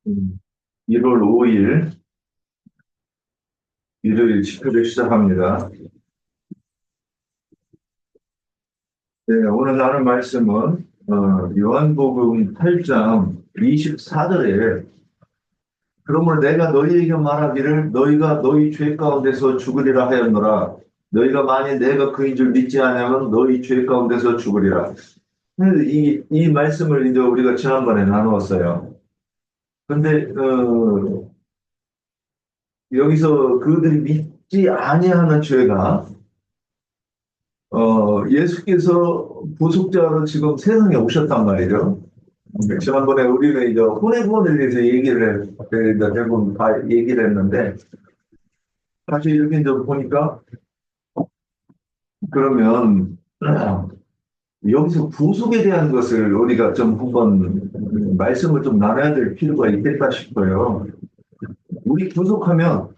1월 5일 일요일 집회를 시작합니다. 네, 오늘 나눌 말씀은 요한복음 8장 24절에 그러므로 내가 너희에게 말하기를 너희가 너희 죄 가운데서 죽으리라 하였노라. 너희가 만일 내가 그인 줄 믿지 않으면 너희 죄 가운데서 죽으리라. 이 말씀을 이제 우리가 지난번에 나누었어요. 근데 여기서 그들이 믿지 아니하는 죄가 예수께서 부속자로 지금 세상에 오셨단 말이죠. 지난번에 우리는 이제 혼의 구원에 대해서 얘기를 대부분 다 얘기를 했는데, 사실 이렇게 이제 보니까, 그러면, 여기서 부속에 대한 것을 우리가 좀 한번 말씀을 좀 나눠야 될 필요가 있겠다 싶어요. 우리 부속하면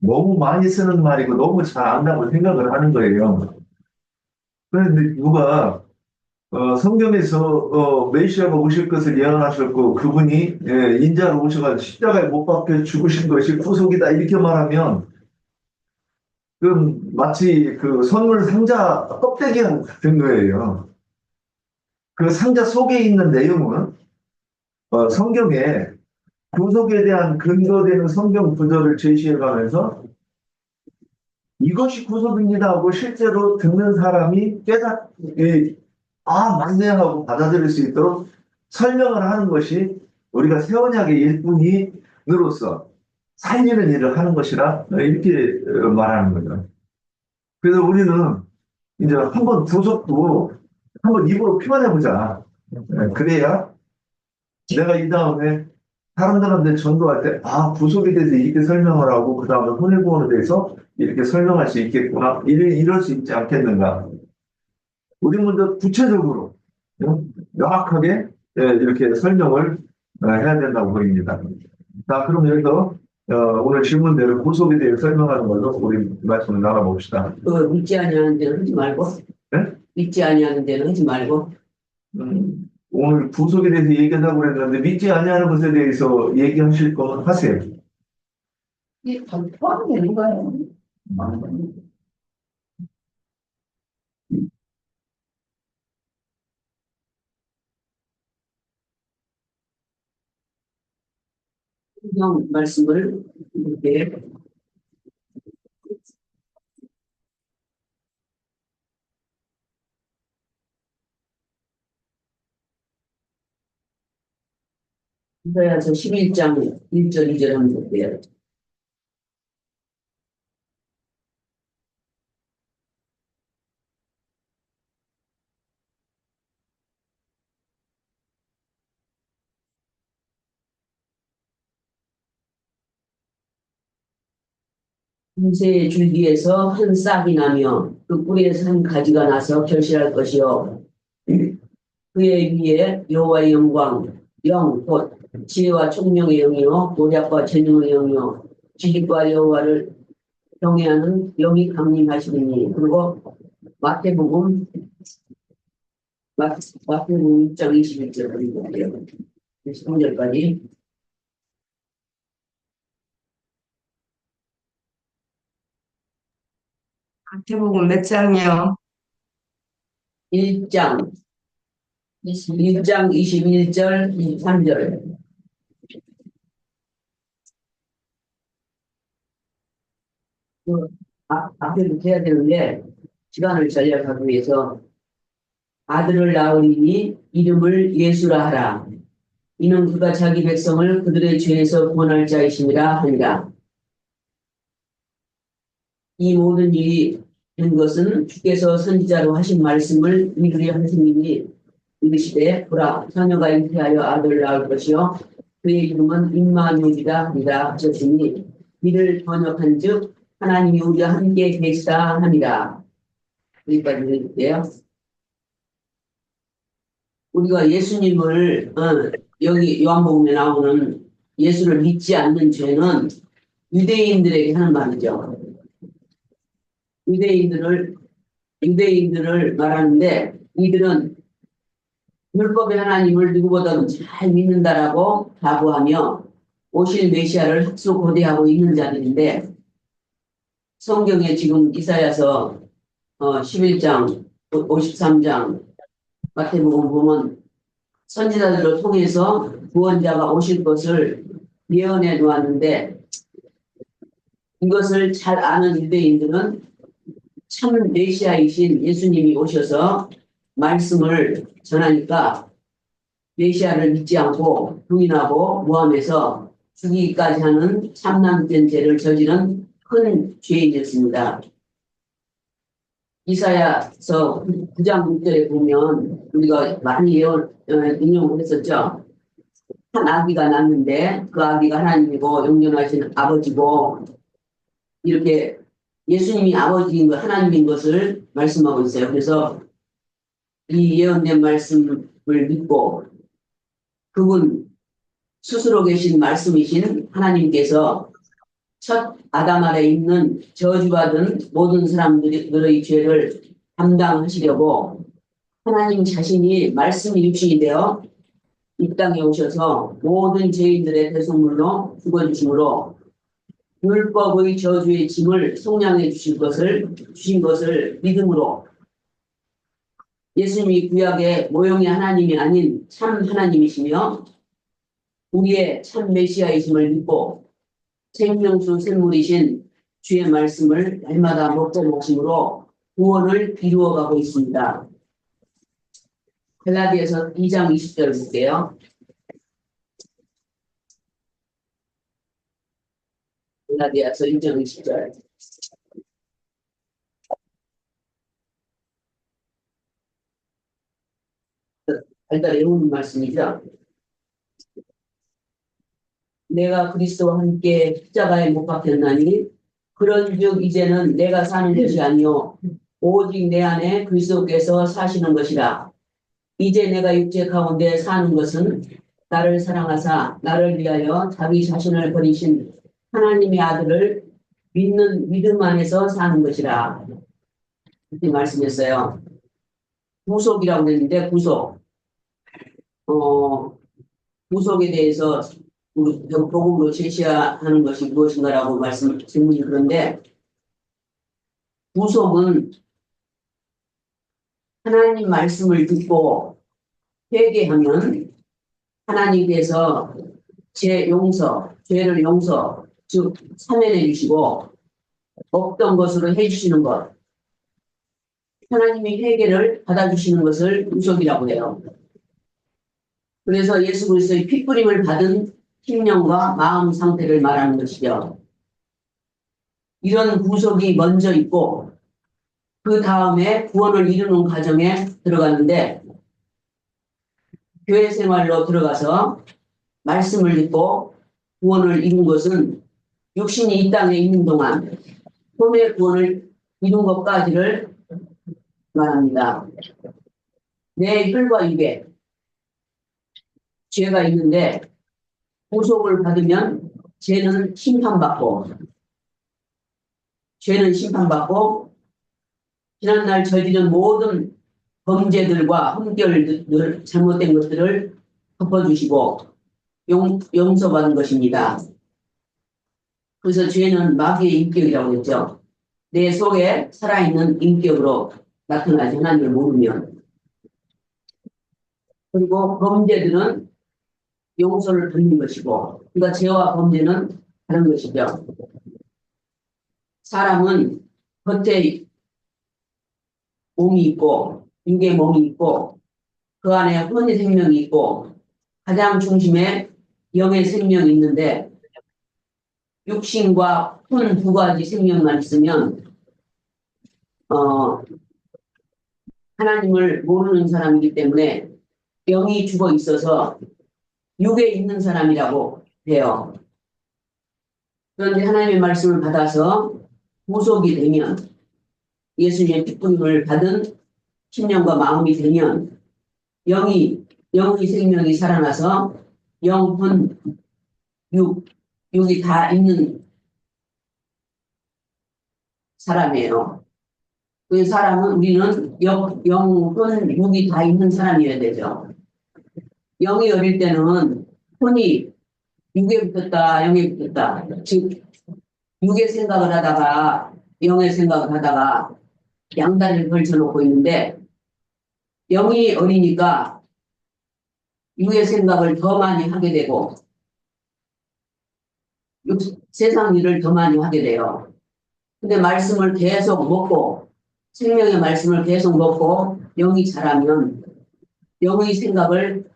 너무 많이 쓰는 말이고 너무 잘 안다고 생각을 하는 거예요. 그런데 누가 성경에서 메시아가 오실 것을 예언하셨고 그분이 인자로 오셔가지고 십자가에 못 박혀 죽으신 것이 구속이다 이렇게 말하면 그 마치 그 선물 상자 껍데기 같은 거예요. 그 상자 속에 있는 내용은 성경에 구속에 대한 근거되는 성경 구절을 제시해가면서 이것이 구속입니다 하고 실제로 듣는 사람이 맞네 하고 받아들일 수 있도록 설명을 하는 것이 우리가 새 언약의 일꾼이로서 살리는 일을 하는 것이라 이렇게 말하는 거죠. 그래서 우리는 이제 한번 구속도 한번 입으로 표현해보자. 그래야 내가 이 다음에 사람들한테 전도할 때, 구속에 대해서 이렇게 설명을 하고, 그 다음에 혼혈구원에 대해서 이렇게 설명할 수 있겠구나. 이럴 수 있지 않겠는가. 우리 먼저 구체적으로, 명확하게 이렇게 설명을 해야 된다고 보입니다. 자, 그럼 여기서 오늘 질문대로 구속에 대해 설명하는 걸로 우리 말씀을 나눠봅시다. 믿지 아니하는 데는 하지 말고. 네? 믿지 아니하는 데는 하지 말고. 오늘 구속에 대해서 얘기한다고 그랬는데 믿지 아니하는 것에 대해서 얘기하실 거면 하세요. 이게 다 포함되는 거예요. 성경 말씀을 이렇게 이사야서 11장 1절 2절 한번 볼게요. 금세의 줄기에서 한 싹이 나며 그 뿌리에서 한 가지가 나서 결실할 것이요 그의 위에 여호와의 영광 곧 지혜와 총명의 영이요 노략과 재능의 영이요 지식과 여호와를 경외하는 영이 강림하시니. 그리고 마태복음 6장 21절 그리고 23절까지. 마태복음 몇 장이요? 1장 21절 23절. 앞에부터 해야 되는데 시간을 전략하기 위해서 아들을 낳으리니 이름을 예수라 하라. 이는 그가 자기 백성을 그들의 죄에서 구원할 자이심이라 하니라. 이 모든 일이 된 것은 주께서 선지자로 하신 말씀을 믿으려 하시니 이르시되 보라 처녀가 잉태하여 아들을 낳을 것이요 그의 이름은 임마누엘이라 하리라 하셨으니 이를 번역한즉 하나님이 우리와 함께 계시다 하니라. 여기까지 읽을게요. 우리가 예수님을 여기 요한복음에 나오는 예수를 믿지 않는 죄는 유대인들에게 하는 말이죠. 유대인들을 말하는데 이들은 율법의 하나님을 누구보다도 잘 믿는다라고 자부하며 오실 메시아를 학수고대하고 있는 자들인데 성경에 지금 이사야서 11장, 53장, 마태복음 보면 선지자들을 통해서 구원자가 오실 것을 예언해 놓았는데 이것을 잘 아는 유대인들은 참 메시아이신 예수님이 오셔서 말씀을 전하니까 메시아를 믿지 않고 부인하고 모함해서 죽이기까지 하는 참남된 죄를 저지른 큰 죄인이었습니다. 이사야서 9장 6절에 보면 우리가 많이 인용을 했었죠. 한 아기가 낳는데 그 아기가 하나님이고 영존하신 아버지고 이렇게 예수님이 아버지인 것 하나님인 것을 말씀하고 있어요. 그래서 이 예언된 말씀을 믿고 그분 스스로 계신 말씀이신 하나님께서 첫 아담 아래 있는 저주받은 모든 사람들의 죄를 담당하시려고 하나님 자신이 말씀이 육신이 되어 이 땅에 오셔서 모든 죄인들의 대속물로 죽어주심으로 율법의 저주의 짐을 속량해 주신 것을 믿음으로 예수님이 구약의 모형의 하나님이 아닌 참 하나님이시며 우리의 참 메시아이심을 믿고 생명수 샘물이신 주의 말씀을 날마다 먹고 마심으로 구원을 이루어가고 있습니다. 갈라디아서 2장 20절 볼게요. 갈라디아서 2장 20절. 달달 외우는 말씀이죠. 내가 그리스도와 함께 십자가에 못 박혔나니 그런즉 이제는 내가 사는 것이 아니요 오직 내 안에 그리스도께서 사시는 것이라. 이제 내가 육체 가운데 사는 것은 나를 사랑하사 나를 위하여 자기 자신을 버리신 하나님의 아들을 믿는 믿음 안에서 사는 것이라. 이렇게 말씀했어요. 구속이라고 했는데 구속에 대해서 복음으로 제시하는 것이 무엇인가라고 질문이 그런데 구속은 하나님 말씀을 듣고 회개하면 하나님께서 죄를 용서, 즉 사면해 주시고 없던 것으로 해주시는 것, 하나님이 회개를 받아주시는 것을 구속이라고 해요. 그래서 예수 그리스도의 핏부림을 받은 심령과 마음 상태를 말하는 것이죠. 이런 구속이 먼저 있고 그 다음에 구원을 이루는 과정에 들어가는데 교회 생활로 들어가서 말씀을 듣고 구원을 이룬 것은 육신이 이 땅에 있는 동안 혼의 구원을 이룬 것까지를 말합니다. 내 혈과 육에 죄가 있는데 구속을 받으면 죄는 심판받고 지난날 저지른 모든 범죄들과 흠결들 잘못된 것들을 덮어주시고 용서받은 것입니다. 그래서 죄는 마귀의 인격이라고 했죠. 내 속에 살아있는 인격으로 나타나지 하나님을 모르면. 그리고 범죄들은 용서를 받는 것이고, 그러니까 죄와 범죄는 다른 것이죠. 사람은 겉에 몸이 있고, 육의 몸이 있고, 그 안에 혼의 생명이 있고, 가장 중심에 영의 생명이 있는데, 육신과 혼 두 가지 생명만 있으면, 하나님을 모르는 사람이기 때문에 영이 죽어 있어서 육에 있는 사람이라고 해요. 그런데 하나님의 말씀을 받아서 구속이 되면 예수님의 핏부림을 받은 심령과 마음이 되면 영의 생명이 살아나서 영혼, 육이 다 있는 사람이에요. 그 사람은 우리는 영혼, 육이 다 있는 사람이어야 되죠. 영이 어릴 때는 혼이 육에 붙었다, 영에 붙었다. 즉, 육의 생각을 하다가, 영의 생각을 하다가, 양다리를 걸쳐놓고 있는데, 영이 어리니까 육의 생각을 더 많이 하게 되고, 세상 일을 더 많이 하게 돼요. 근데 말씀을 계속 먹고, 생명의 말씀을 계속 먹고, 영이 자라면, 영의 생각을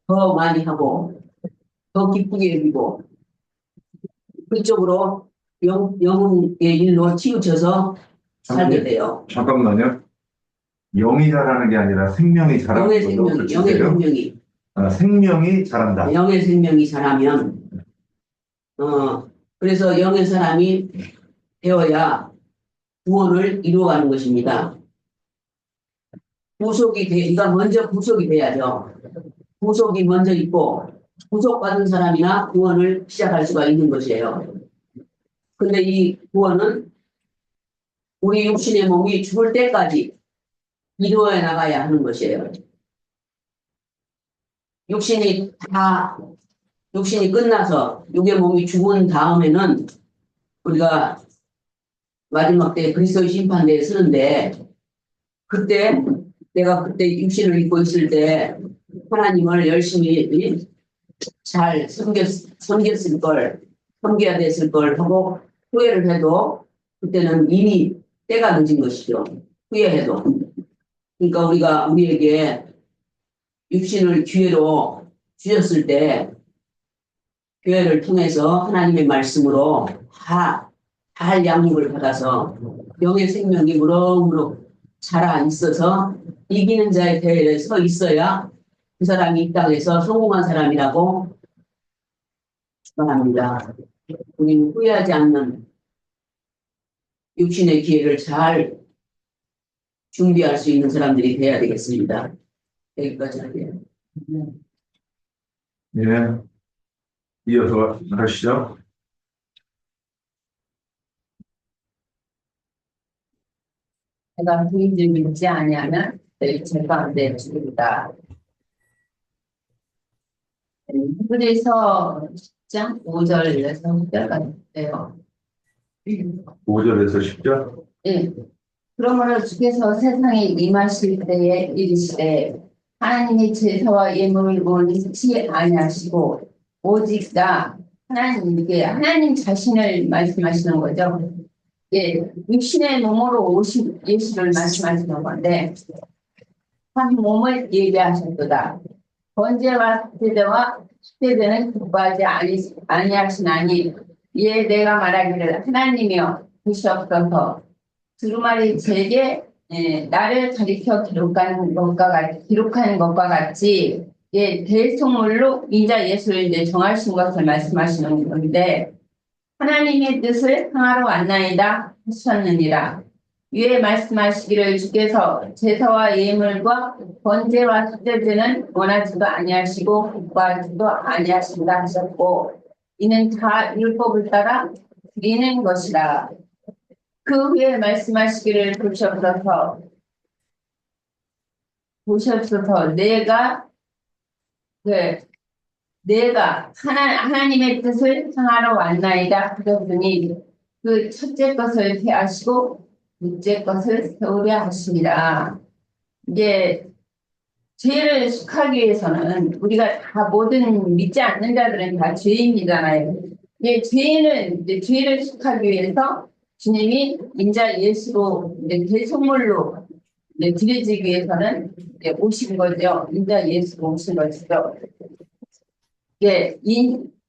더 많이 하고, 더 기쁘게 여기고, 그쪽으로 영의 일로 치우쳐서 살게 돼요. 잠깐만요. 영이 자라는 게 아니라 생명이 자라는 영의 걸로 생명이, 영의 그치세요? 생명이, 아, 생명이 자란다. 영의 생명이 자라면, 그래서 영의 사람이 되어야 구원을 이루어가는 것입니다. 그러니까 먼저 구속이 돼야죠. 구속이 먼저 있고, 구속받은 사람이나 구원을 시작할 수가 있는 것이에요. 근데 이 구원은 우리 육신의 몸이 죽을 때까지 이루어 나가야 하는 것이에요. 육신이 끝나서 육의 몸이 죽은 다음에는 우리가 마지막 때 그리스도의 심판대에 서는데 그때 내가 그때 육신을 입고 있을 때 하나님을 열심히 잘 섬겼을 걸, 섬겨야 됐을 걸 하고 후회를 해도 그때는 이미 때가 늦은 것이죠. 후회해도. 그러니까 우리가 우리에게 육신을 기회로 주셨을 때 교회를 통해서 하나님의 말씀으로 잘 양육을 받아서 영의 생명이 무럭무럭 자라 있어서 이기는 자의 대회에 서 있어야 그 사람이 이 땅에서 성공한 사람이라고 축원합니다. 우리는 후회하지 않는 육신의 기회를 잘 준비할 수 있는 사람들이 돼야 되겠습니다. 여기까지 할게요. 예. 이어서 하시죠. 내가 부인을 믿지 아니하면 너희 죄가 안 될 줄이다. 히브리서 10장 5절에서 6절까지 돼요. 5절에서 10절. 예. 그러므로 주께서 세상에 임하실 때에 이르시되 하나님이 제사와 예물을 원치 아니하시고 오직 나 하나님께 하나님 자신을 말씀하시는 거죠. 예, 육신의 몸으로 오신 예수를 말씀하시는 건데 한 몸을 예비하셨도다. 번제와 수제되는 구하지 아니하시나니 이에 내가 말하기를 하나님이여 보시옵소서 두루마리 제게 나를 가리켜 기록하는 것과 같이 대속물로 인자 예수를 이제 정하신 것을 말씀하시는 건데 하나님의 뜻을 행하러 왔나이다 하셨느니라. 위에 말씀하시기를 주께서 제사와 예물과 번제와 수제제는 원하지도 아니하시고 구하지도 아니하신다 하셨고 이는 다 율법을 따라 드리는 것이라. 그 후에 말씀하시기를 보시옵소서 내가 하나님의 뜻을 행하러 왔나이다 하셨더니 그 첫째 것을 폐하시고 둘째 것을 세우려 하십니다. 이제 죄를 속하기 위해서는 우리가 다 모든 믿지 않는 자들은 다 죄인이잖아요. 이제 죄를 속하기 위해서 주님이 인자 예수로 대속물로 드려지기 위해서는 오신 거죠. 인자 예수로 오신 것이죠.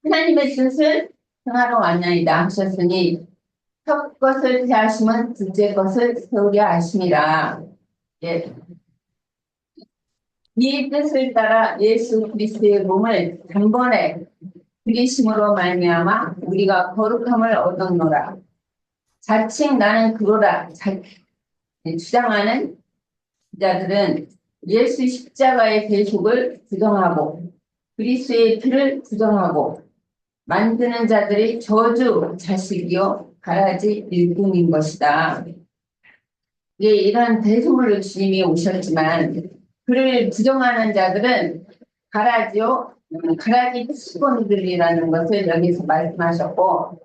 하나님의 뜻을 행하러 왔나이다 하셨으니 첫 것을 폐하시면 둘째 것을 세우려 하심이라. 이 뜻을 따라 예수 그리스도의 몸을 단번에 들이심으로 말미암아 우리가 거룩함을 얻었노라. 자칭 나는 그로다 주장하는 자들은 예수 십자가의 대속을 부정하고 그리스도의 피를 부정하고 만드는 자들이 저주 자식이요 가라지 일꾼인 것이다. 이런 대속물로 주님이 오셨지만 그를 부정하는 자들은 가라지요 가라지 시본들이라는 것을 여기서 말씀하셨고,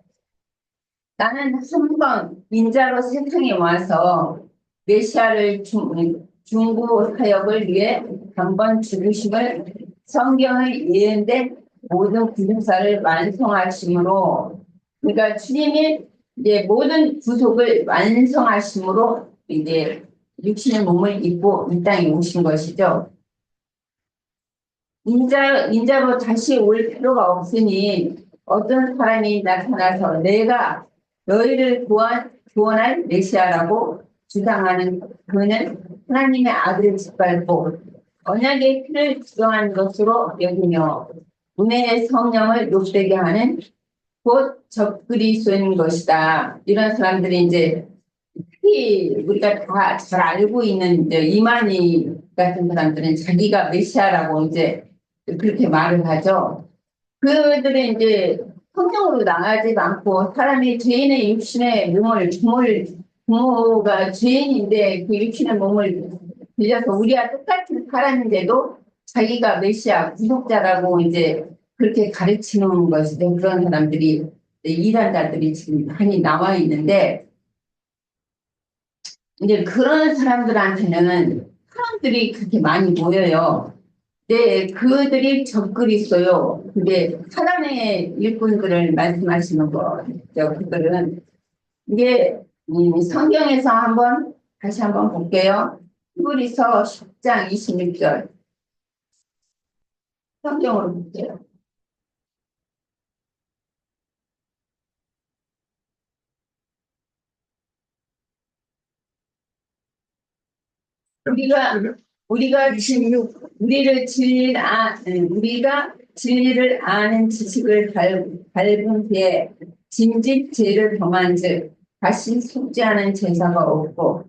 나는 한 번 인자로 세상에 와서 메시아를 중고 사역을 위해 한 번 죽으심을 성경의 예언된 모든 구속사를 완성하심으로, 그러니까 주님이 이제 모든 구속을 완성하심으로 이제 육신의 몸을 입고 이 땅에 오신 것이죠. 인자로 다시 올 필요가 없으니 어떤 사람이 나타나서 내가 너희를 구원할 메시아라고 주장하는 그는 하나님의 아들을 짓밟고 언약의 피를 주장한 것으로 여기며 은혜의 성령을 욕되게 하는 곧 적그리스도인 것이다. 이런 사람들이 이제 특히 우리가 다 잘 알고 있는 이제 이만희 같은 사람들은 자기가 메시아라고 이제 그렇게 말을 하죠. 그들은 이제 성령으로 나가지 않고 사람이 죄인의 육신의 몸을 부모가 죄인인데 그 육신의 몸을 빌려서 우리와 똑같은 사람인데도 자기가 메시아 구속자라고 이제 그렇게 가르치는 것이죠. 그런 사람들이 이단자들이 지금 많이 나와 있는데 이제 그런 사람들한테는 사람들이 그렇게 많이 모여요. 네, 그들이 적그리스도요. 근데 사람의 일꾼들을 말씀하시는 거죠. 그들은 이게 성경에서 다시 한번 볼게요. 히브리서 10장 26절 성경으로 볼게요. 우리가 진리를 아는 지식을 밟은 뒤에 짐짓 죄를 범한즉 다시 속지 않은 제사가 없고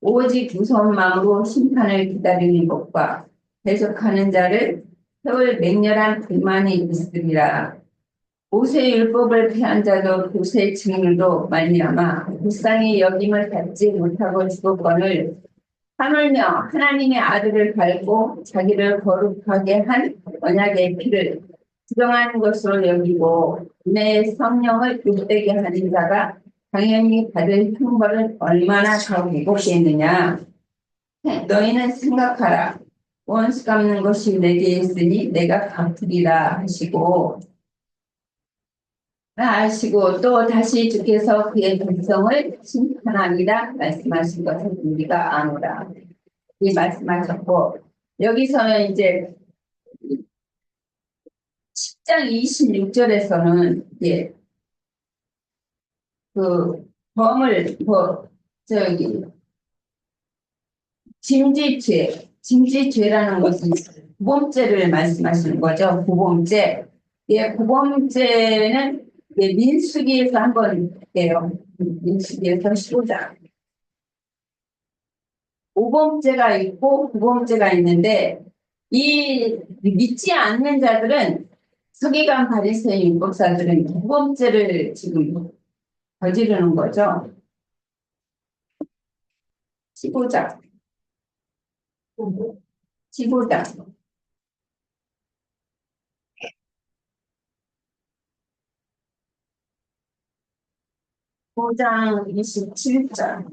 오직 무서운 마음으로 심판을 기다리는 것과 대적하는 자를 세월 맹렬한 불만이 있으리라. 모세의 율법을 폐한 자도 모세의 증인도 말미암아 불쌍히 여김을 받지 못하고 죽었거늘 하물며 하나님의 아들을 밟고 자기를 거룩하게 한 언약의 피를 부정한 것으로 여기고 은혜의 성령을 욕되게 하는 자가 당연히 받을 형벌은 얼마나 더 무겁겠느냐. 너희는 생각하라. 원수 갚는 것이 내게 있으니 내가 갚으리라 하시고 또 다시 주께서 그의 백성을 심판하리라 말씀하신 것을 우리가 아노라. 이 말씀하셨고 여기서는 이제 10장 26절에서는 이제 그 범을 짐짓죄라는 것은 구범죄를 말씀하시는 거죠. 구범죄. 예, 구범죄는 예, 민수기에서 한번 해요. 민수기에서 15장. 오범죄가 있고 구범죄가 있는데 이 믿지 않는 자들은 서기관 바리새인 율법사들은 구범죄를 지금 저지르는 거죠. 15장. 15장. 5장 27절.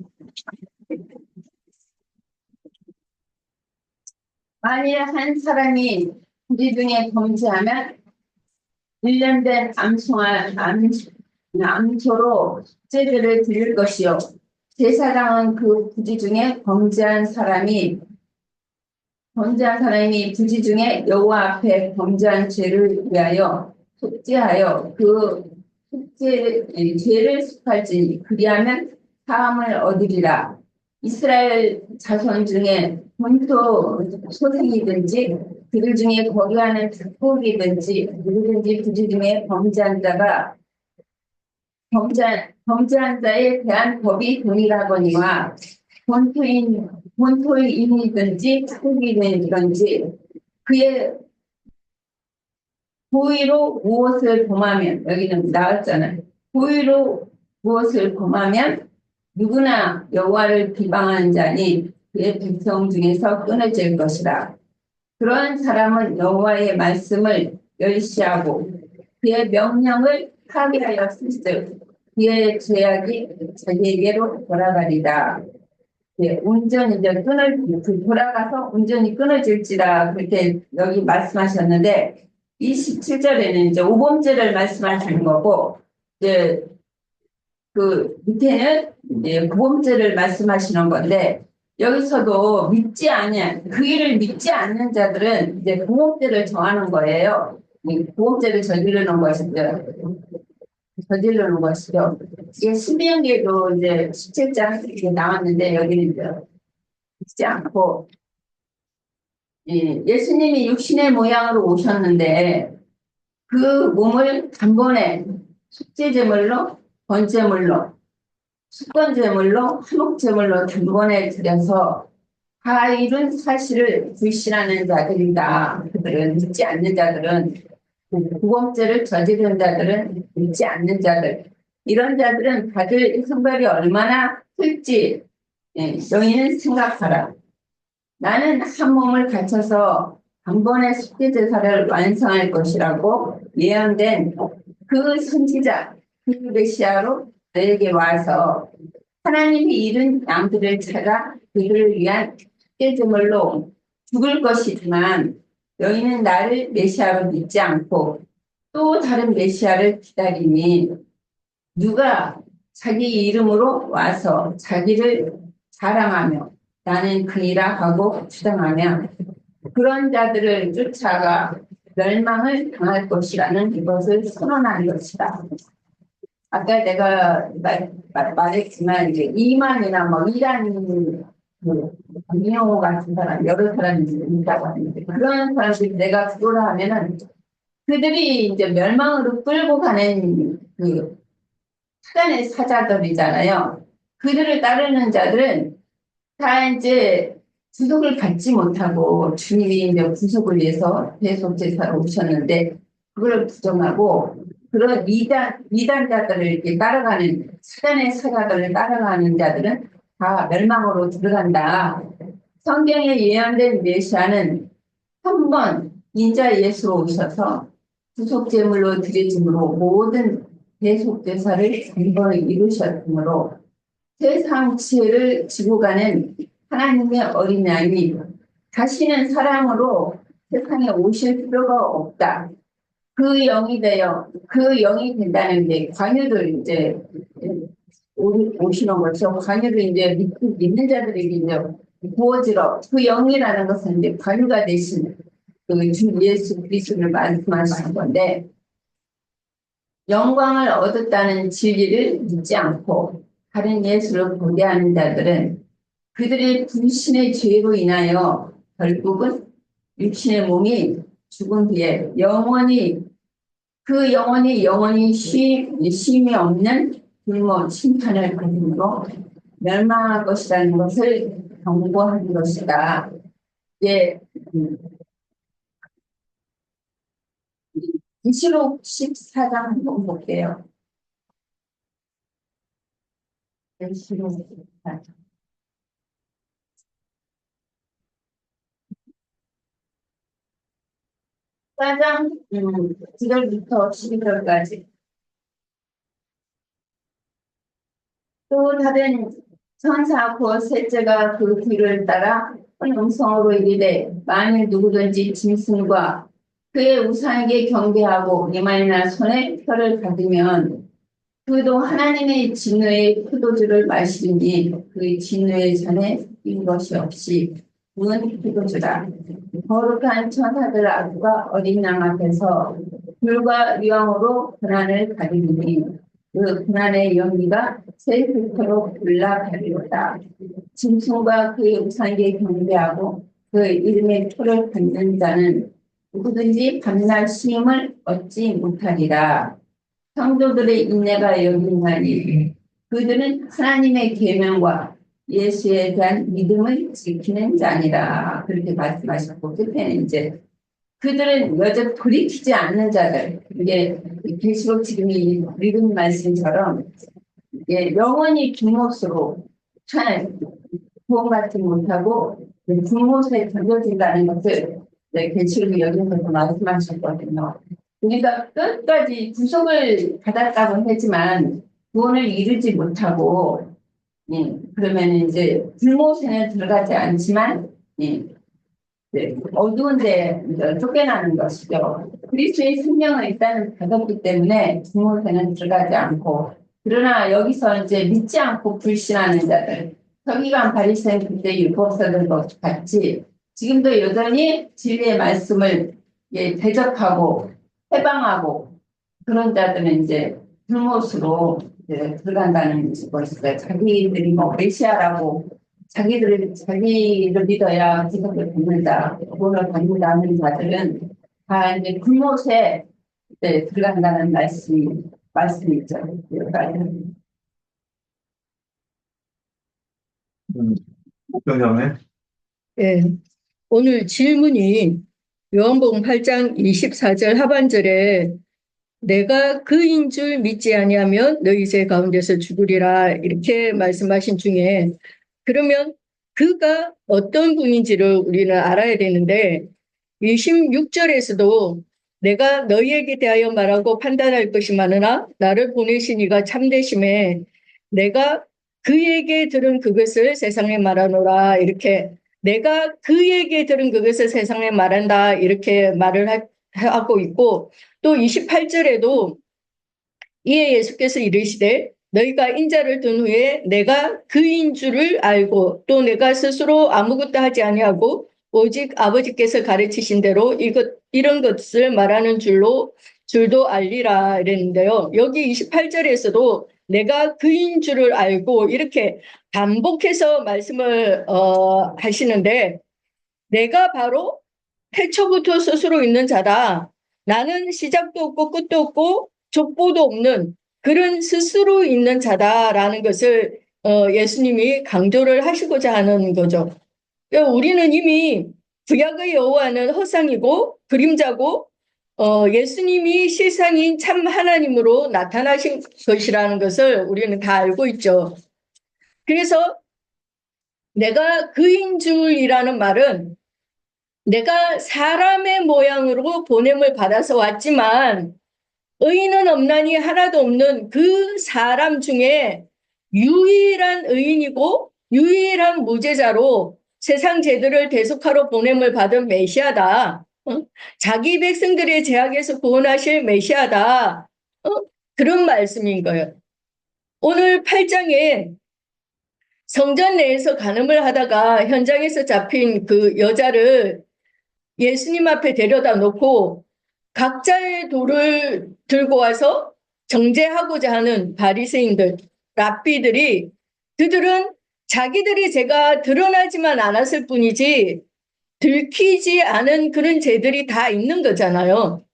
만일 한 사람이 우리 중에 범죄하면 1년 된 암소로 제비를 드릴 것이요. 제사장은 그 부지 중에 범죄한 사람이 부지 중에 여호와 앞에 범죄한 죄를 위하여 속죄하여 그 죄를 속할지니 그리하면 사함을 얻으리라. 이스라엘 자손 중에 본토 소생이든지 그들 중에 거류하는 특국이든지 누구든지 부지 중에 범죄한 자가 범죄한 자에 대한 법이 동일하거니와 본토인이든지 특국이든지 그의 고의로 무엇을 범하면 여기는 나왔잖아요. 고의로 무엇을 범하면 누구나 여호와를 비방하는 자니 그의 백성 중에서 끊어질 것이라. 그러한 사람은 여호와의 말씀을 멸시하고 그의 명령을 파괴하였을 그의 죄악이 자기에게로 돌아가리다. 예, 운전이 이제 돌아가서 운전이 끊어질지라 그렇게 여기 말씀하셨는데 27절에는 이제 오범죄를 말씀하시는 거고 이제 그 밑에는 이제 구범죄를 말씀하시는 건데 여기서도 믿지 않는 그 일을 믿지 않는 자들은 이제 구범죄를 정하는 거예요. 이 구범죄를 저지르는 것이죠. 이게 신명기에도 이제 17장 이렇게 나왔는데 여기는 이제 믿지 않고 예수님이 육신의 모양으로 오셨는데 그 몸을 단번에 속죄제물로 번제물로 숙건제물로 한목제물로 단번에 드려서 다 이룬 사실을 불신하는 자들이다. 그들은 믿지 않는 자들은 구범죄를 저지른 자들은 믿지 않는 자들 이런 자들은 받을 형벌이 얼마나 클지 너희는 생각하라. 나는 한 몸을 갖춰서 단번에 속죄제사를 완성할 것이라고 예언된 그 선지자 그 메시아로 너에게 와서 하나님이 이룬 양들을 찾아 그들을 위한 속죄제물로 죽을 것이지만 너희는 나를 메시아로 믿지 않고 또 다른 메시아를 기다리니 누가 자기 이름으로 와서 자기를 자랑하며 나는 그이라 하고 주장하며 그런 자들을 쫓아가 멸망을 당할 것이라는 이것을 선언한 것이다. 아까 내가 말했지만 이제 이만이나 뭐 이란 이영호 같은 사람 여러 사람이 있다고 하는데 그런 사람들이 내가 그거라 하면은 그들이 이제 멸망으로 끌고 가는 그 사단의 사자들이잖아요. 그들을 따르는 자들은 다 이제 구속을 받지 못하고 주님이 이제 구속을 위해서 대속 제사로 오셨는데 그걸 부정하고 그런 미단자들을 이렇게 따라가는 사단의 사자들을 따라가는 자들은 다 멸망으로 들어간다. 성경에 예언된 메시아는 한 번 인자 예수로 오셔서 구속제물로 드려짐으로 모든 대속제사를 한 번에 이루셨으므로 세상 죄를 지고 가는 하나님의 어린 양이 다시는 사랑으로 세상에 오실 필요가 없다. 그 영이 된다는 게 관유를 이제 오시는 거죠. 관유를 이제 믿는 자들에게 이제 부어지러 그 영이라는 것은 이제 관유가 되신 그 주 예수 그리스도를 말씀하시는 건데 영광을 얻었다는 진리를 믿지 않고 다른 예수를 고대하는 자들은 그들의 불신의 죄로 인하여 결국은 육신의 몸이 죽은 뒤에 영원히 쉼이 없는 굶어 심판을 받음으로 멸망할 것이라는 것을 경고하는 것이다. 예, 계시록 14장 한번 볼게요. 계시록 14장. 14장 1절부터 12절까지. 또 다른 천사 곧 셋째가 그 뒤를 따라 큰 음성으로 이르되 만일 누구든지 짐승과 그의 우상에게 경배하고 이마에나 손에 표를 받으면 그도 하나님의 진노의 포도주를 마시니 그 진노의 잔에 낀 것이 없이 부은 포도주라. 거룩한 천사들 앞과 어린 양 앞에서 불과 위황으로 고난을 가리니 그 고난의 연기가 새 불토록 올라가리로다. 짐승과 그의 우상에게 경배하고 그 이름의 표를 받는 자는 누구든지 밤낮 시임을 얻지 못하리라. 성도들의 인내가 여기 있나니 그들은 하나님의 계명과 예수에 대한 믿음을 지키는 자니라. 그렇게 말씀하셨고 끝에는 이제 그들은 여전히 돌이키지 않는 자들. 이게 계시록 지금 읽은 말씀처럼 영원히 중못으로 구원받지 못하고 중못에 던져진다는 것을 네, 계시록 여기서도 말씀하셨거든요. 그러니까 끝까지 구속을 받았다고 하지만 구원을 이루지 못하고, 예, 그러면 이제 불못에는 들어가지 않지만, 예, 네, 어두운 데 이제 쫓겨나는 것이죠. 그리스도의 생명을 일단은 받았기 때문에 불못에는 들어가지 않고, 그러나 여기서 이제 믿지 않고 불신하는 자들, 서기관 바리새인 그때 율법사들과 같이 지금도 여전히 진리의 말씀을, 예, 대적하고 해방하고 그런 자들은 이제 불못으로 이제 들어간다는 것이죠. 자기들이 뭐 메시아라고 자기를 믿어야 지금을 받는다, 구원을 받는다는 자들은 다 이제 불못에, 네, 들어간다는 말씀이죠. 음, 병장님. 예, 오늘 질문이 요한복음 8장 24절 하반절에 내가 그인 줄 믿지 아니하면 너희 죄 가운데서 죽으리라 이렇게 말씀하신 중에 그러면 그가 어떤 분인지를 우리는 알아야 되는데 26절에서도 내가 너희에게 대하여 말하고 판단할 것이 많으나 나를 보내신 이가 참되심에 내가 그에게 들은 그것을 세상에 말하노라 이렇게 내가 그에게 들은 그것을 세상에 말한다 이렇게 말을 하고 있고 또 28절에도 이에 예수께서 이르시되 너희가 인자를 둔 후에 내가 그인 줄을 알고 또 내가 스스로 아무것도 하지 아니하고 오직 아버지께서 가르치신 대로 이런 것을 말하는 줄도 알리라 이랬는데요. 여기 28절에서도 내가 그인 줄을 알고 이렇게 반복해서 말씀을 하시는데 내가 바로 태초부터 스스로 있는 자다. 나는 시작도 없고 끝도 없고 족보도 없는 그런 스스로 있는 자다라는 것을 예수님이 강조를 하시고자 하는 거죠. 그러니까 우리는 이미 구약의 여호와는 허상이고 그림자고 예수님이 실상인 참 하나님으로 나타나신 것이라는 것을 우리는 다 알고 있죠. 그래서 내가 그인 줄이라는 말은 내가 사람의 모양으로 보냄을 받아서 왔지만 의인은 없나니 하나도 없는 그 사람 중에 유일한 의인이고 유일한 무죄자로 세상 죄들을 대속하러 보냄을 받은 메시아다. 자기 백성들의 죄악에서 구원하실 메시아다. 그런 말씀인 거예요. 오늘 8장에 성전 내에서 간음을 하다가 현장에서 잡힌 그 여자를 예수님 앞에 데려다 놓고 각자의 돌을 들고 와서 정죄하고자 하는 바리새인들, 랍비들이 그들은 자기들의 죄가 드러나지만 않았을 뿐이지 들키지 않은 그런 죄들이 다 있는 거잖아요.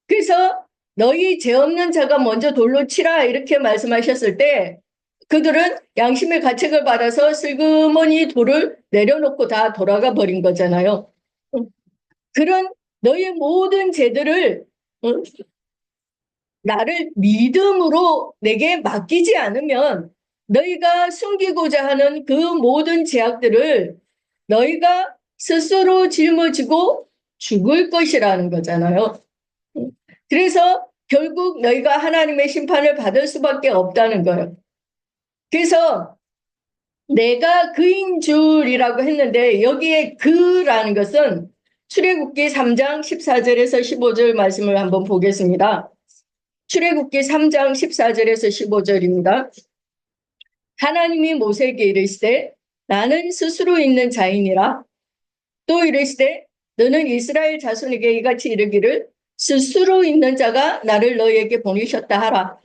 그래서 너희 죄 없는 자가 먼저 돌로 치라 이렇게 말씀하셨을 때 그들은 양심의 가책을 받아서 슬그머니 돌을 내려놓고 다 돌아가 버린 거잖아요. 그런 너의 모든 죄들을 나를 믿음으로 내게 맡기지 않으면 너희가 숨기고자 하는 그 모든 죄악들을 너희가 스스로 짊어지고 죽을 것이라는 거잖아요. 그래서 결국 너희가 하나님의 심판을 받을 수밖에 없다는 거예요. 그래서 내가 그인 줄이라고 했는데 여기에 그라는 것은 출애굽기 3장 14절에서 15절 말씀을 한번 보겠습니다. 출애굽기 3장 14절에서 15절입니다. 하나님이 모세에게 이르시되 나는 스스로 있는 자이니라. 또 이르시되 너는 이스라엘 자손에게 이같이 이르기를 스스로 있는 자가 나를 너희에게 보내셨다 하라.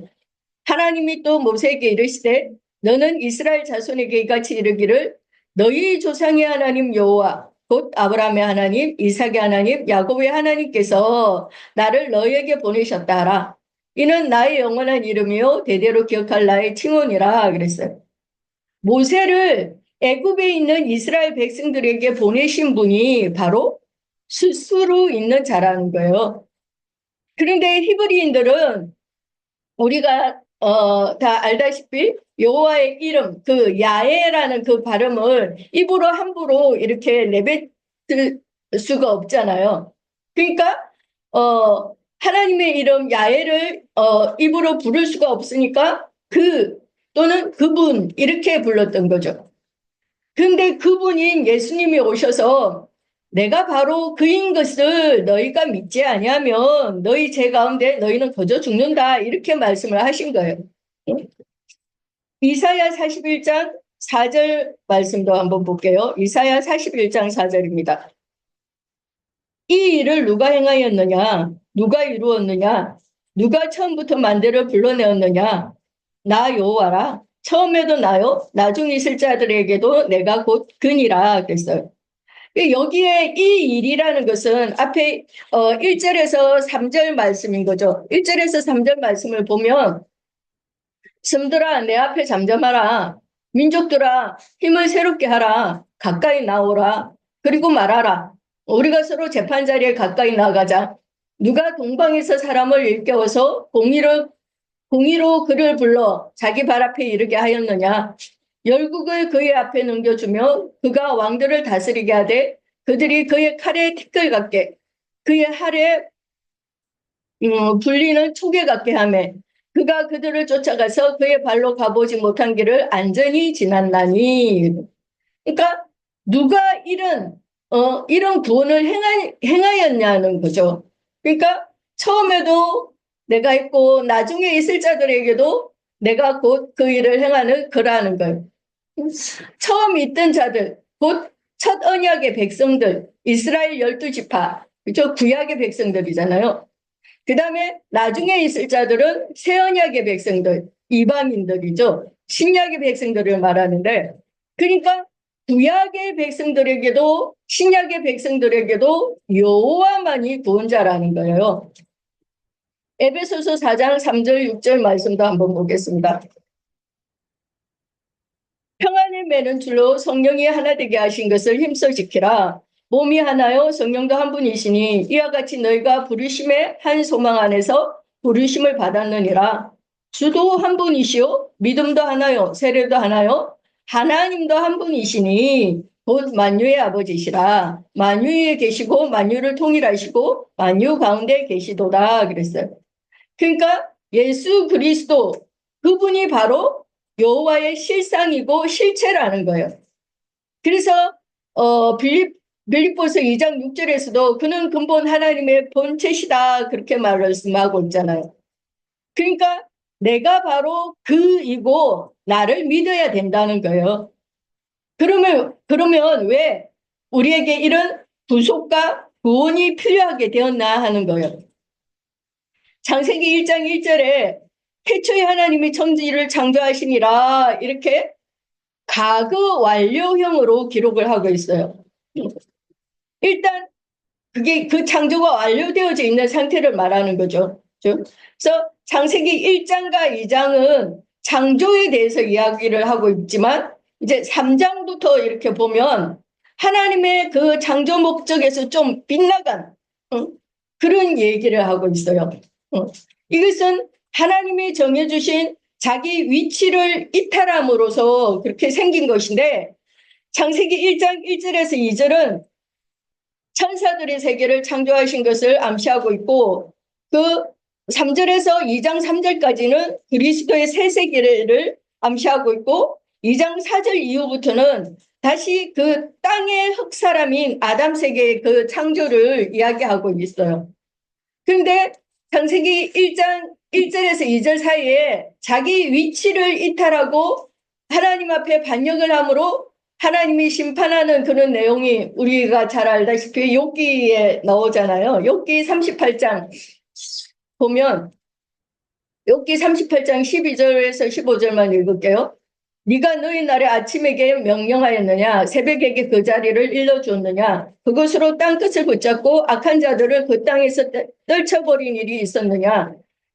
하나님이 또 모세에게 이르시되 너는 이스라엘 자손에게 이같이 이르기를 너희 조상의 하나님 여호와 곧 아브라함의 하나님, 이삭의 하나님, 야곱의 하나님께서 나를 너희에게 보내셨다 하라. 이는 나의 영원한 이름이요 대대로 기억할 나의 칭언이라 그랬어요. 모세를 애굽에 있는 이스라엘 백성들에게 보내신 분이 바로 스스로 있는 자라는 거예요. 그런데 히브리인들은 우리가 다 알다시피 여호와의 이름 그 야훼라는 그 발음을 입으로 함부로 이렇게 수가 없잖아요. 그러니까 하나님의 이름 야훼를 입으로 부를 수가 없으니까 그 또는 그분 이렇게 불렀던 거죠. 근데 그분인 예수님이 오셔서 내가 바로 그인 것을 너희가 믿지 아니하면 너희 죄 가운데 너희는 거저 죽는다 이렇게 말씀을 하신 거예요. 이사야 41장 4절 말씀도 한번 볼게요. 이사야 41장 4절입니다. 이 일을 누가 행하였느냐? 누가 이루었느냐? 누가 처음부터 만대를 불러내었느냐? 나 여호와라. 처음에도 나요. 나중에 있을 자들에게도 내가 곧 그니라 그랬어요. 여기에 이 일이라는 것은 앞에 1절에서 3절 말씀인 거죠. 1절에서 3절 말씀을 보면 섬들아 내 앞에 잠잠하라. 민족들아 힘을 새롭게 하라. 가까이 나오라. 그리고 말하라. 우리가 서로 재판 자리에 가까이 나가자. 누가 동방에서 사람을 일깨워서 공의로 그를 불러 자기 발 앞에 이르게 하였느냐. 열국을 그의 앞에 넘겨주며 그가 왕들을 다스리게 하되 그들이 그의 칼에 티끌 같게 그의 활에 불리는 촉에 같게 하매 그가 그들을 쫓아가서 그의 발로 가보지 못한 길을 안전히 지났나니. 그러니까 누가 이런 구원을 행하였냐는 거죠. 그러니까 처음에도 내가 있고 나중에 있을 자들에게도 내가 곧 그 일을 행하는 그라는 거예요. 처음 있던 자들, 곧 첫 언약의 백성들, 이스라엘 12지파, 그죠? 구약의 백성들이잖아요. 그 다음에 나중에 있을 자들은 새 언약의 백성들, 이방인들이죠. 신약의 백성들을 말하는데, 그러니까 구약의 백성들에게도 신약의 백성들에게도 여호와만이 구원자라는 거예요. 에베소서 4장 3절 6절 말씀도 한번 보겠습니다. 평안을 매는 줄로 성령이 하나 되게 하신 것을 힘써 지키라. 몸이 하나요 성령도 한 분이시니 이와 같이 너희가 부르심의 한 소망 안에서 부르심을 받았느니라. 주도 한 분이시요 믿음도 하나요 세례도 하나요 하나님도 한 분이시니 곧 만유의 아버지시라. 만유에 계시고 만유를 통일하시고 만유 가운데 계시도다 그랬어요. 그러니까 예수 그리스도 그분이 바로 여호와의 실상이고 실체라는 거예요. 그래서 빌립보서 2장 6절에서도 그는 근본 하나님의 본체시다 그렇게 말씀하고 있잖아요. 그러니까 내가 바로 그이고 나를 믿어야 된다는 거예요. 그러면 왜 우리에게 이런 구속과 구원이 필요하게 되었나 하는 거예요. 창세기 1장 1절에 태초에 하나님이 천지를 창조하시니라 이렇게 과거 완료형으로 기록을 하고 있어요. 일단 그게 그 창조가 완료되어져 있는 상태를 말하는 거죠. 그래서 창세기 1장과 2장은 창조에 대해서 이야기를 하고 있지만 이제 3장부터 이렇게 보면 하나님의 그 창조 목적에서 좀 빗나간 그런 얘기를 하고 있어요. 이것은 하나님이 정해주신 자기 위치를 이탈함으로써 그렇게 생긴 것인데 창세기 1장 1절에서 2절은 천사들의 세계를 창조하신 것을 암시하고 있고 그 3절에서 2장 3절까지는 그리스도의 새 세계를 암시하고 있고 2장 4절 이후부터는 다시 그 땅의 흙사람인 아담 세계의 그 창조를 이야기하고 있어요. 그런데 창세기 1장 1절에서 2절 사이에 자기 위치를 이탈하고 하나님 앞에 반역을 함으로 하나님이 심판하는 그런 내용이 우리가 잘 알다시피 욥기에 나오잖아요. 욥기 38장 보면 욥기 38장 12절에서 15절만 읽을게요. 네가 너희 날에 아침에게 명령하였느냐 새벽에게 그 자리를 일러주었느냐 그것으로 땅끝을 붙잡고 악한 자들을 그 땅에서 떨쳐버린 일이 있었느냐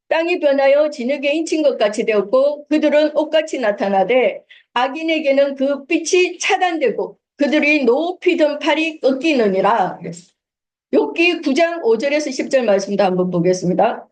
땅이 변하여 진흙에 인친 것 같이 되었고 그들은 옷같이 나타나되 악인에게는 그 빛이 차단되고 그들이 높이 든 팔이 꺾이느니라. 욥기 9장 5절에서 10절 말씀도 한번 보겠습니다.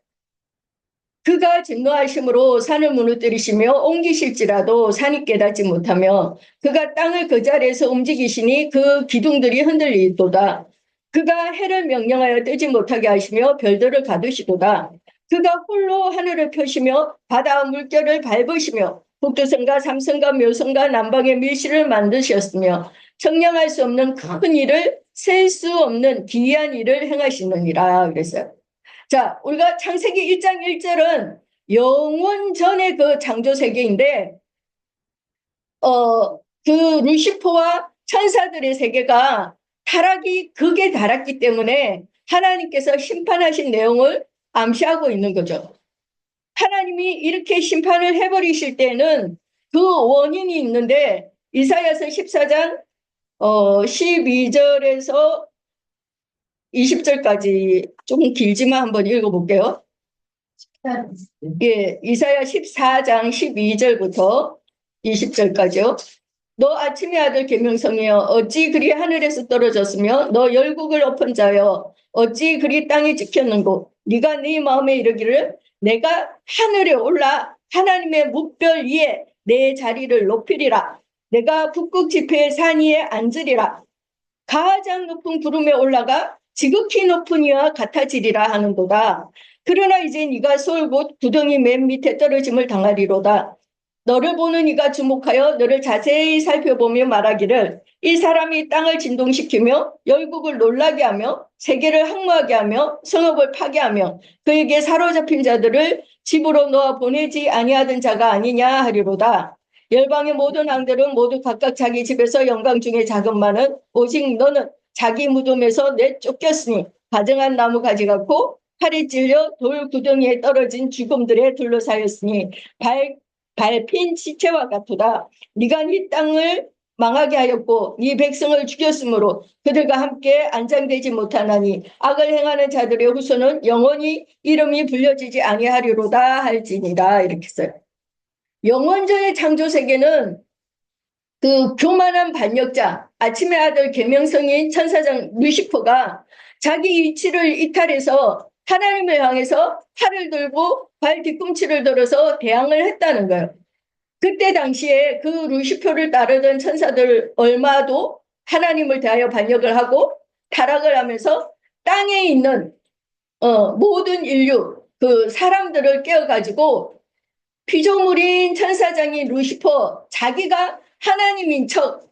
그가 진노하심으로 산을 무너뜨리시며 옮기실지라도 산이 깨닫지 못하며 그가 땅을 그 자리에서 움직이시니 그 기둥들이 흔들리도다. 그가 해를 명령하여 뜨지 못하게 하시며 별들을 가두시도다. 그가 홀로 하늘을 펴시며 바다 물결을 밟으시며 북두성과 삼성과 묘성과 남방의 밀실을 만드셨으며 청량할 수 없는 큰 일을 셀 수 없는 기이한 일을 행하시느니라 그랬어요. 자, 우리가 창세기 1장 1절은 영원 전의 그 창조 세계인데 그 루시퍼와 천사들의 세계가 타락이 극에 달았기 때문에 하나님께서 심판하신 내용을 암시하고 있는 거죠. 하나님이 이렇게 심판을 해버리실 때는 그 원인이 있는데 이사야서 14장 12절에서 20절까지 조금 길지만 한번 읽어볼게요. 예, 이사야 14장 12절부터 20절까지요. 너 아침의 아들 계명성이여 어찌 그리 하늘에서 떨어졌으며 너 열국을 엎은 자여 어찌 그리 땅에 찍혔는고 네가 네 마음에 이르기를 내가 하늘에 올라 하나님의 묵별 위에 내 자리를 높이리라. 내가 북극 지폐의 산 위에 앉으리라. 가장 높은 구름에 올라가 지극히 높은 이와 같아지리라 하는도다. 그러나 이제 네가 쏠 곧 구덩이 맨 밑에 떨어짐을 당하리로다. 너를 보는 이가 주목하여 너를 자세히 살펴보며 말하기를 이 사람이 땅을 진동시키며 열국을 놀라게 하며 세계를 항모하게 하며 성읍을 파괴하며 그에게 사로잡힌 자들을 집으로 놓아 보내지 아니하던 자가 아니냐 하리로다. 열방의 모든 왕들은 모두 각각 자기 집에서 영광 중에 자금만은 오직 너는 자기 무덤에서 내쫓겼으니 가증한 나무 가지 같고 팔에 찔려 돌 구덩이에 떨어진 죽음들에 둘러싸였으니 밟힌 시체와 같도다. 네가 네 땅을 망하게 하였고 네 백성을 죽였으므로 그들과 함께 안장되지 못하나니 악을 행하는 자들의 후손은 영원히 이름이 불려지지 아니하리로다 할지니라. 이렇게 써요. 영원전의 창조세계는 그 교만한 반역자 아침의 아들 계명성인 천사장 루시퍼가 자기 위치를 이탈해서 하나님을 향해서 팔을 들고 발 뒤꿈치를 들어서 대항을 했다는 거예요. 그때 당시에 그 루시퍼를 따르던 천사들 얼마도 하나님을 대하여 반역을 하고 타락을 하면서 땅에 있는 모든 인류 그 사람들을 깨어가지고 피조물인 천사장인 루시퍼 자기가 하나님인 척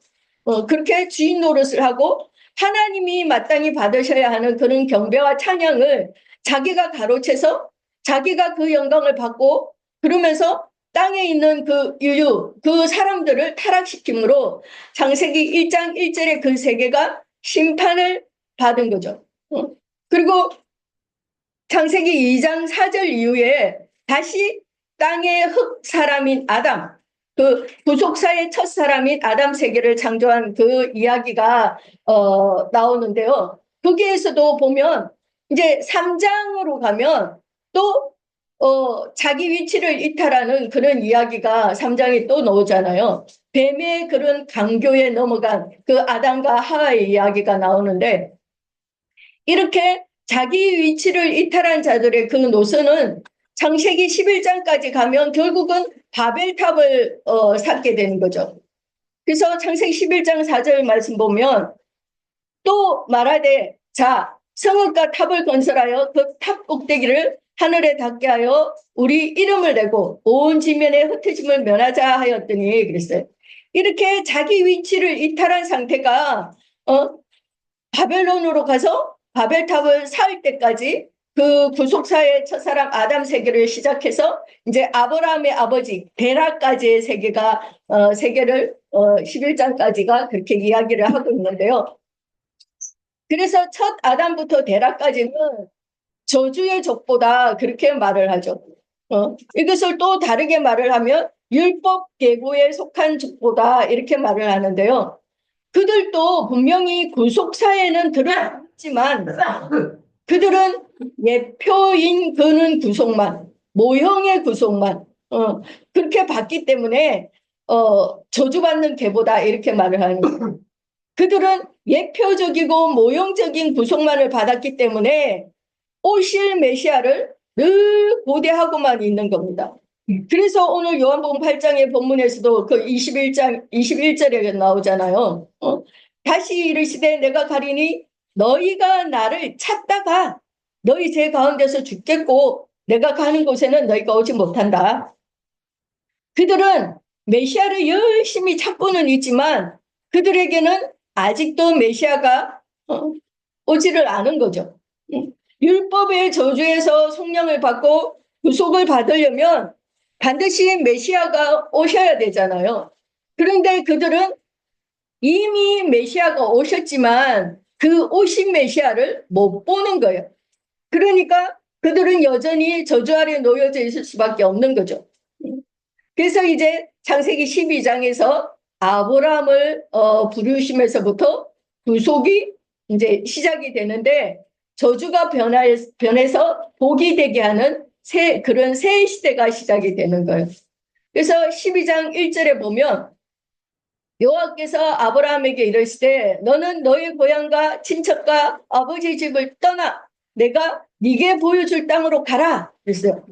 그렇게 주인 노릇을 하고 하나님이 마땅히 받으셔야 하는 그런 경배와 찬양을 자기가 가로채서 자기가 그 영광을 받고 그러면서 땅에 있는 그 인류, 그 사람들을 타락시킴으로 창세기 1장 1절의 그 세계가 심판을 받은 거죠. 그리고 창세기 2장 4절 이후에 다시 땅의 흙 사람인 아담, 그 부속사의 첫 사람인 아담 세계를 창조한 그 이야기가 나오는데요. 거기에서도 보면 이제 3장으로 가면 또 자기 위치를 이탈하는 그런 이야기가 3장에 또 나오잖아요. 뱀의 그런 강교에 넘어간 그 아담과 하와의 이야기가 나오는데 이렇게 자기 위치를 이탈한 자들의 그 노선은 창세기 11장까지 가면 결국은 바벨탑을 쌓게 되는 거죠. 그래서 창세기 11장 4절 말씀 보면 또 말하되 자 성읍과 탑을 건설하여 그 탑 꼭대기를 하늘에 닿게 하여 우리 이름을 내고 온 지면에 흩어짐을 면하자 하였더니 그랬어요. 이렇게 자기 위치를 이탈한 상태가 바벨론으로 가서 바벨탑을 쌓을 때까지 그 구속사의 첫사람 아담 세계를 시작해서 이제 아브라함의 아버지 데라까지의 세계가 세계를 11장까지가 그렇게 이야기를 하고 있는데요. 그래서 첫 아담부터 데라까지는 저주의 족보다 그렇게 말을 하죠. 이것을 또 다르게 말을 하면 율법 계보에 속한 족보다 이렇게 말을 하는데요. 그들도 분명히 구속사에는 들어있지만 그들은 예표인 그는 구속만, 모형의 구속만 그렇게 봤기 때문에 저주받는 계보다 이렇게 말을 하는 거예요. 그들은 예표적이고 모형적인 구속만을 받았기 때문에 오실 메시아를 늘 고대하고만 있는 겁니다. 그래서 오늘 요한복음 8장의 본문에서도 그 21절에 나오잖아요. 다시 이르시되 내가 가리니 너희가 나를 찾다가 너희 제 가운데서 죽겠고 내가 가는 곳에는 너희가 오지 못한다. 그들은 메시아를 열심히 찾고는 있지만 그들에게는 아직도 메시아가 오지를 않은 거죠. 율법의 저주에서 성령을 받고 구속을 받으려면 반드시 메시아가 오셔야 되잖아요. 그런데 그들은 이미 메시아가 오셨지만 그 오신 메시아를 못 보는 거예요. 그러니까 그들은 여전히 저주 아래 놓여져 있을 수밖에 없는 거죠. 그래서 이제 창세기 12장에서 아브라함을 부르심에서부터 구속이 이제 시작이 되는데 저주가 변해서 복이 되게 하는 그런 새 시대가 시작이 되는 거예요. 그래서 12장 1절에 보면 여호와께서 아브라함에게 이르시되 너는 너의 고향과 친척과 아버지 집을 떠나 내가 네게 보여줄 땅으로 가라 그랬어요.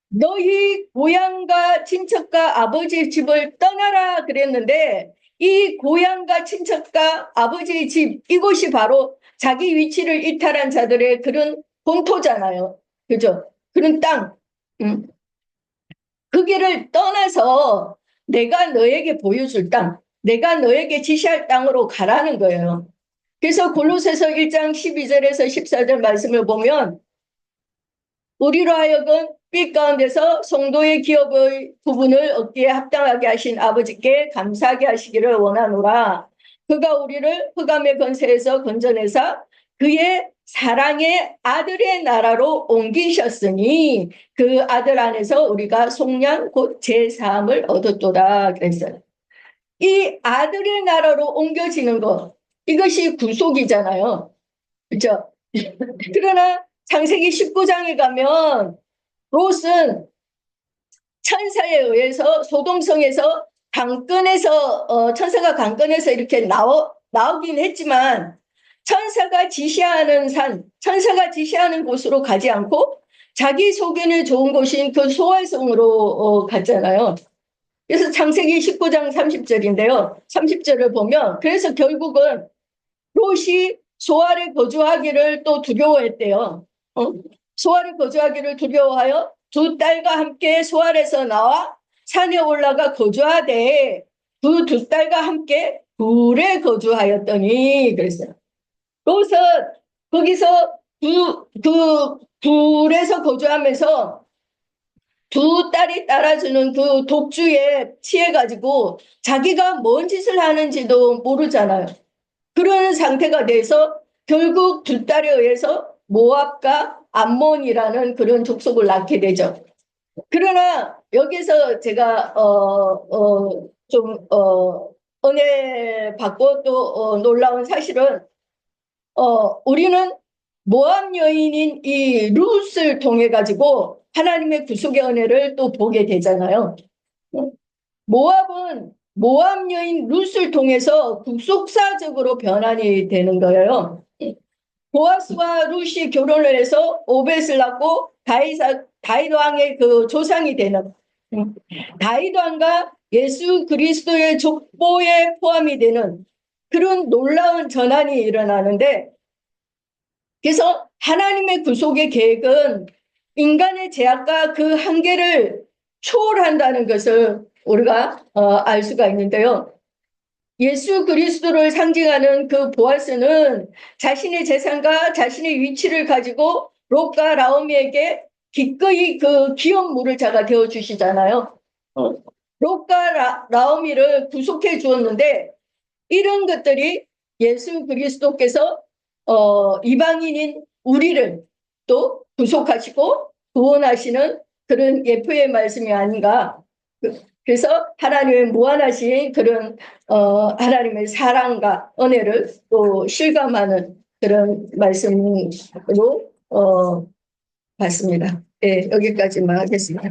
너희 고향과 친척과 아버지 집을 떠나라 그랬는데 이 고향과 친척과 아버지의 집 이곳이 바로 자기 위치를 이탈한 자들의 그런 본토잖아요. 그죠? 그런 땅. 그 길을 떠나서 내가 너에게 보여줄 땅, 내가 너에게 지시할 땅으로 가라는 거예요. 그래서 골로새서 1장 12절에서 14절 말씀을 보면 우리로 하여금 빛 가운데서 성도의 기업의 부분을 얻기에 합당하게 하신 아버지께 감사하게 하시기를 원하노라. 그가 우리를 흑암의 권세에서 건져내사 그의 사랑의 아들의 나라로 옮기셨으니 그 아들 안에서 우리가 속량 곧 제사함을 얻었도다 그랬어요. 이 아들의 나라로 옮겨지는 것 이것이 구속이잖아요. 그렇죠? 그러나 창세기 19장에 가면 롯은 천사에 의해서 소돔성에서 강권에서 천사가 강권에서 이렇게 나오긴 했지만 천사가 지시하는 천사가 지시하는 곳으로 가지 않고 자기 소견에 좋은 곳인 그 소활성으로 갔잖아요. 그래서 창세기 19장 30절인데요. 30절을 보면 그래서 결국은 롯이 소알에 거주하기를 또 두려워했대요. 소알에 거주하기를 두려워하여 두 딸과 함께 소알에서 나와 산에 올라가 거주하되 그 두 딸과 함께 굴에 거주하였더니 그랬어요. 롯은 거기서 그 굴에서 거주하면서 두 딸이 따라주는 그 독주에 취해가지고 자기가 뭔 짓을 하는지도 모르잖아요. 그런 상태가 돼서 결국 두 딸에 의해서 모압과 암몬이라는 그런 족속을 낳게 되죠. 그러나 여기서 제가 좀 은혜 받고 또 놀라운 사실은 우리는 모압 여인인 이 룻을 통해 가지고 하나님의 구속의 은혜를 또 보게 되잖아요. 모압은 모압 여인 룻을 통해서 국속사적으로 변환이 되는 거예요. 보아스와 룻이 결혼을 해서 오벳을 낳고 다윗 왕의 그 조상이 되는 다윗 왕과 예수 그리스도의 족보에 포함이 되는 그런 놀라운 전환이 일어나는데 그래서 하나님의 구속의 계획은 인간의 죄악과 그 한계를 초월한다는 것을 우리가 알 수가 있는데요. 예수 그리스도를 상징하는 그 보아스는 자신의 재산과 자신의 위치를 가지고 롯과 나오미에게 기꺼이 그 기업물을 자가 되어주시잖아요. 롯과 나오미를 구속해 주었는데 이런 것들이 예수 그리스도께서 이방인인 우리를 또 구속하시고 구원하시는 그런 예표의 말씀이 아닌가. 그래서 하나님의 무한하신 그런 하나님의 사랑과 은혜를 또 실감하는 그런 말씀으로 봤습니다. 네, 여기까지만 하겠습니다.